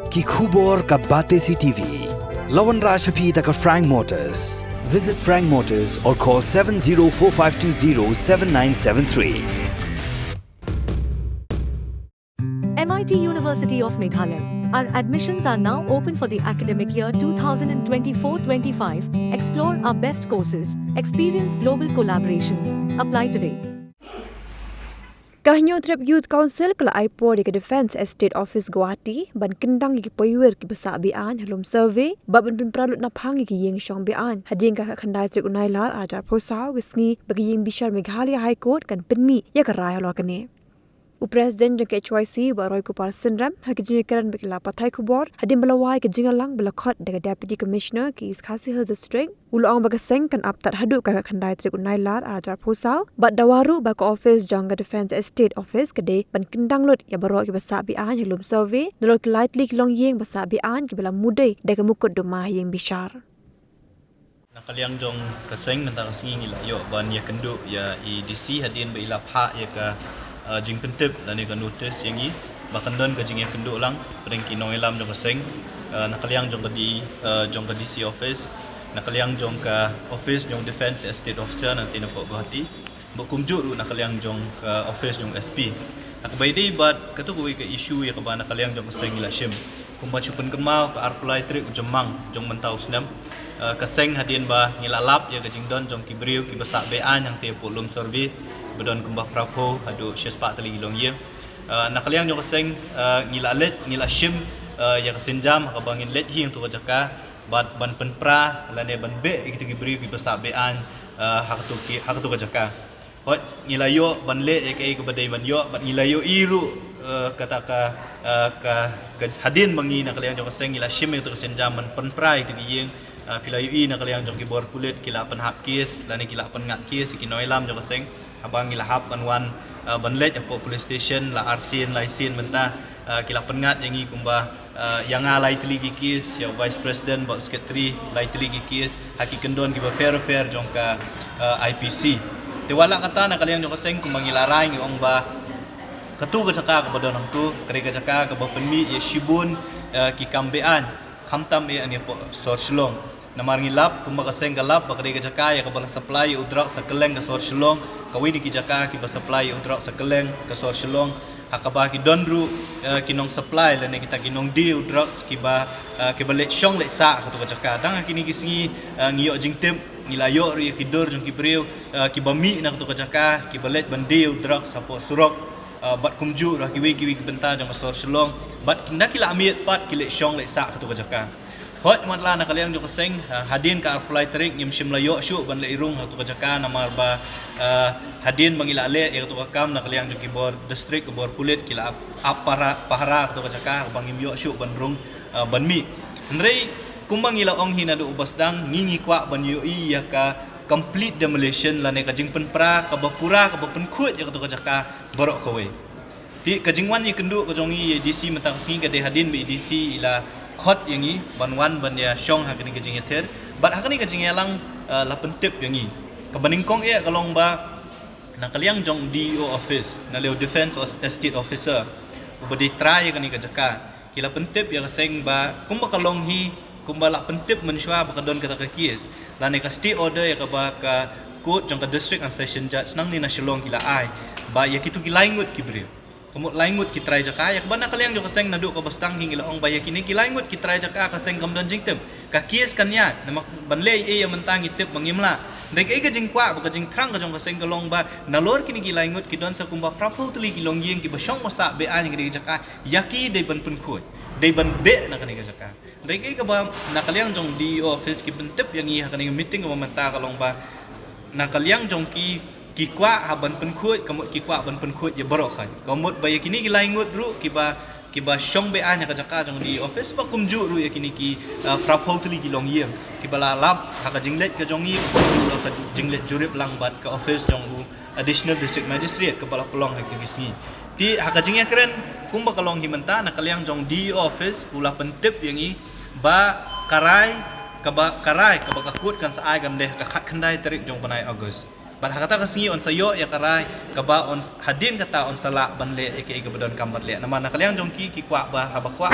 ki khubor ka bate CTV. Lawan Rajhapi taka Frank Motors. Visit Frank Motors or call 7045207973. MIT University of Meghalaya. Our admissions are now open for the academic year 2024-25. Explore our best courses. Experience global collaborations. Apply today. Kahnyo trip Youth Council kala aipo di Defence Estate Office Guwahati ban kendang ki paywer ki basa bian halum survey baban pin pralut na phangi ki yeng shong bian hading ka khandai trip unai lar ajar prosau gisngi bagi yeng bishar Meghalaya High Court kan pinmi ya karai lo kane President jeng HYC Baroy Kupar Sindram hakijini karan bekila pathai kubor hadim belawai ke jingalang belakot dengan Deputy Commissioner ki Khasi Hills District ulong bagaseng kan aptat hadu ka khandai trik unai lar ajar pusau bat dawaru ba ka office jangga Defence Estate Office kede ban kendang lot ya baroy ki basa bi an hilum survey dolok lightly long yeng basa bi an ki bela mudai de ka mukut domah yeng bishar nakaliang jong kaseng nantang singi la yo ban ya kenduk ya EDC hadin ba ila pha ya ka jing pentip dan ni kan notice yang ni bahkan don ke jing yang kenduk lang pering kinong elam jong kaseng nakaliang jong ke di jong ke DC office nakaliang jong ke office jong Defence Estate Officer nanti nak Guwahati berkumjuk ru nakaliang jong ke office jong SP nak baidi bat katu kui ke isu ya ke ba nakaliang jong kaseng ila shim kumba chupen kemau ke arpulai trik jemang jong mentau senam kaseng hadin ba ngilalap ya ke jing don jong kibriu ki basak bean yang te polum survey bedon kembah prapo hadu syespak tali gilong ye nakaliang jong kaseng ngila let ngila shim ya kesenjam ka bangin let hi untuk jaka bat ban penpra lane ban be gitu gibri bi basa bean hak tu jaka hot ngila yo ban le ya kai ke badai ban yo bat ngila yo iru kata ka hadin bangi nakaliang jong kaseng ngila shim untuk kesenjam ban penpra itu giyeng pila yu i nakaliang jong kibor kulit kila penhap kes lane kila pengat kes kinoilam jong kaseng abang ilahap banwan banlet apo police station la arsin laisin mentah kila pengat yang kumba yang alai teligi kis ya vice president bot secretary lai teligi kis haki kendon ki fair jongka IPC te wala kata na kalian jong kaseng kumbang ilarai ngi ong ba katu ka caka ka badon tu kare ka caka ka ba penmi ya shibun ki kambean khamtam e ani po sorslong namar ngilap kumba kaseng galap bakari ka caka ya ka bala supply udrak sa keleng ka sorslong kawini ki jaka ki ba supply udrak sa keleng ka sorslong akaba ki donru kinong supply lane kita kinong di udrak ki ba ki balik shong le sa ka tu ka jaka dang kini ki singi ngiyo jingtem ngilayo ri ki dor jong ki breu ki bami na ka tu ka jaka ki balik bandi udrak sa po surok bat kumju ra ki wi benta jong sorslong bat kinda kila amiet pat ki le shong le sa ka tu ka jaka hot matla na kaliang jong kaseng hadin ka arpulai terik nyim shimlayo syu ban le irung tu kajaka namar ba hadin mangilale ya tu kam na kaliang jong kibor district kibor kulit kila apara pahara tu kajaka bangim yo syu ban rung ban mi ndrei kumbang ila ong hina do ubasdang ngingi kwa ban yo i ya ka complete demolition lane ka jing penpra ka bapura ka bapenkut ya tu kajaka borok kowe ti ka jingwan ni kendu ka jongi DC mentang singi ka de hadin bi DC ila khot yang ni banwan ban ya shong hakini ke jing ether bat hakini ke jing yalang la pentip yang ni kebaningkong e kalong ba na kaliang jong DO office na leo Defence Estate Officer ubadi try kani ke jaka kila pentip ya kaseng ba kumba kalong hi kumba la pentip mensyua ba kadon kata ke kies la ne ka stay order ya ka ba ka court jong ka district and session judge nang ni na shilong kila ai ba ya kitu kilaingut kibre kamut laingut ki try jaka yak bana kaliang jo kaseng nadu ka bastang hingila ong baya kini ki laingut ki try jaka kaseng kamdon jingtem ka kies kanya namak banle e ya mentang itip mangimla dek e ka jingkwa ba ka jing trang ka jong kaseng kalong ba nalor kini ki laingut ki don sa kumba prapo tuli ki longyeng ki basong masa be an ki jaka yaki de ban pun khoi de ban be na kani ka jaka dek e ka ba na kaliang jong di office ki pentip yang i kani meeting ka menta kalong ba na kaliang jong ki kwa haban penkhut kamut ki kwa ban penkhut ya borok khai kamut baya kini ki laingut ru ki ba shong be anya ka jaka jong di office ba kumju ru ya kini ki prapo tuli ki long yeng ki bala lap ha ka jinglet ka jong yi kumju ka jinglet jurip lang bat ka office jong additional district magistrate ka bala pelong ha ki singi ti ha ka jingya keren kumba kalong himenta na kaliang jong di office ula pentip yang i ba karai ka ba kakut kan sa ai gam deh ka khat khandai tarik jong panai August Bat kata kesengi on sayo ya karai kaba on hadin kata on salak ban le ke badon kambat le nama nak kalian jongki ki kwa ba haba kwa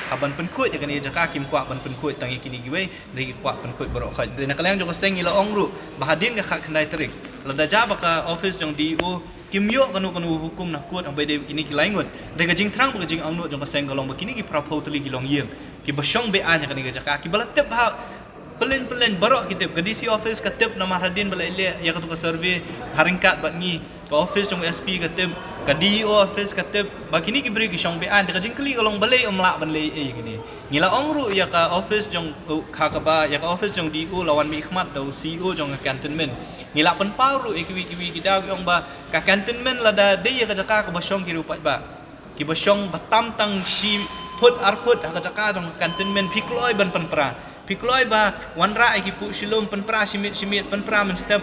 haban penkut ya kani jaka kim kwa ban penkut tangi kini giwe rigi kwa penkut borok khat nak kalian jong seng ila ongru ba hadin ka khat kendai terik lada jaba ka office jong DO kim yo kanu hukum nak kuat ambai de kini ki laingut rega jing trang ba jing angnu jong seng golong ba kini ki prapo tuli gilong yeng ki basyong be anya kani jaka ki balatep ha Pelen barok kita ke DC office katip nama hadin bala ile ya katu ka survey haringkat bat ngi ke office jong SP katip ke DO office katip bakini ki beri ki syong bean de jing kli kolong balai omlak ban le gini ngila ongru ya ka office jong ka ba ya ka office jong DO lawan mi khmat dau CEO jong cantonment ngila pen paru kiwi kita ong ba ka cantonment lada de ya ka jaka ka basyong ki rupat ba ki basyong batam tang shi put arput ka jaka jong cantonment pikloi ban pen pra Pikloi ba wanra iki pu silom penpra simit penpra men step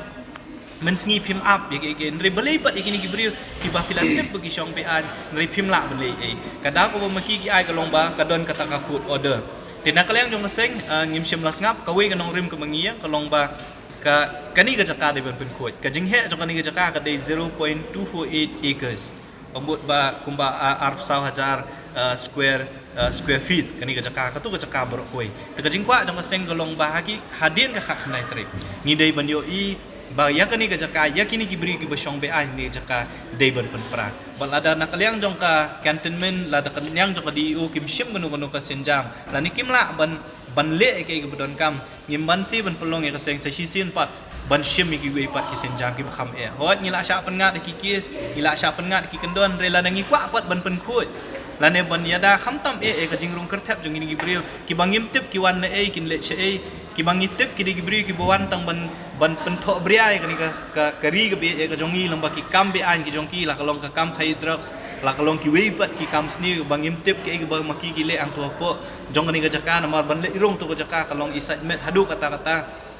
men sngi pim up ya ke nri belai pat iki ni gibril ki ba pilat tep bagi syong pean nri pim la belai kada ko maki ki ai kalong ba kadon kata ka put order tina kaleng jong seng ngim sim las ngap ka we kanong rim ka mangia kalong ba ka kani ka jaka de ben khot ka jing he jong kani ka jaka ka de 0.248 acres ambut ba kumba arpsau hajar square feet kani ka jaka ka tu ka jaka bro koi te ka jingkwa jong seng golong bahagi hadin ka khak nai trip ni dei ban yo i ba ya kani ka jaka ya kini ki bri ki basyong be ai ni jaka dei ban pen pra bal ada nak liang jong ka cantonment la da kan yang jong ka DO kim shim banu ka senjam la ni kim la ban le ke ka bodon kam ngim ban si ban pelong ya ka seng sa sisin pat ban shim ki we pat ki senjam ki kham hot ni la sha pen ngat ki kis ni la sha pen ngat ki kendon rela dangi kwa pat ban pen khut lane ban yada khamtam ka jingrung kertap jong ini gibril ki bangim tip ki wan kin le che ki bangit tip ki gibril ki bawan tang ban pentho bria ka kari ka be ka jongi lamba ki kam be an ki jongki la kalong ka kam khai drugs la kalong ki we pat ki kam sni bangim tip ki ba maki ki le ang to po jong ni ka jaka namar ban le irong to ka jaka kalong isat met hadu kata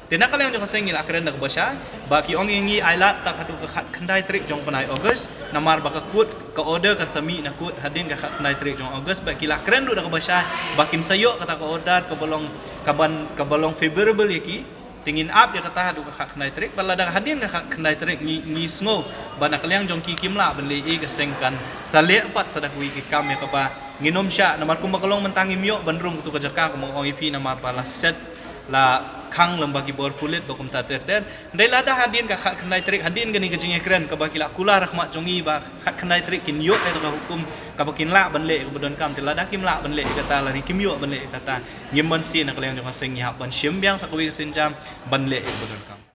Tina kalian jong seng ila keren nak basya baki ong ngi ailat tak hadu ka khandai trik jong panai August namar baka kut ka order kan sami na kut hadin ka khandai trik jong August baki la keren du dak basya bakin sayo kata ka order ka balong favorable yaki tingin up ya kata hadu ka khandai trik bala dak hadin ka khandai trik ngi sngo bana kalian jong ki kimla ban le ka sengkan sale pat sadak wi ki kam ya ka ba nginom sya namar kum bakalong mentangi myo bandrung tu ka jaka ko ong ip namar pala set la khang lembagi bor kulit bakum tater ten dela da hadin ka khat khnai trik hadin gani kajing ekran ka bakila kula rahmat jongi ba khat khnai trik kin yo eta ka hukum ka bakin la ban le ka bodon kam tela da kim la ban le kata la ni kim yo ban le kata ngim ban sin na kaleng jong seng ya ban shim byang sakwi senjam ban le ka bodon kam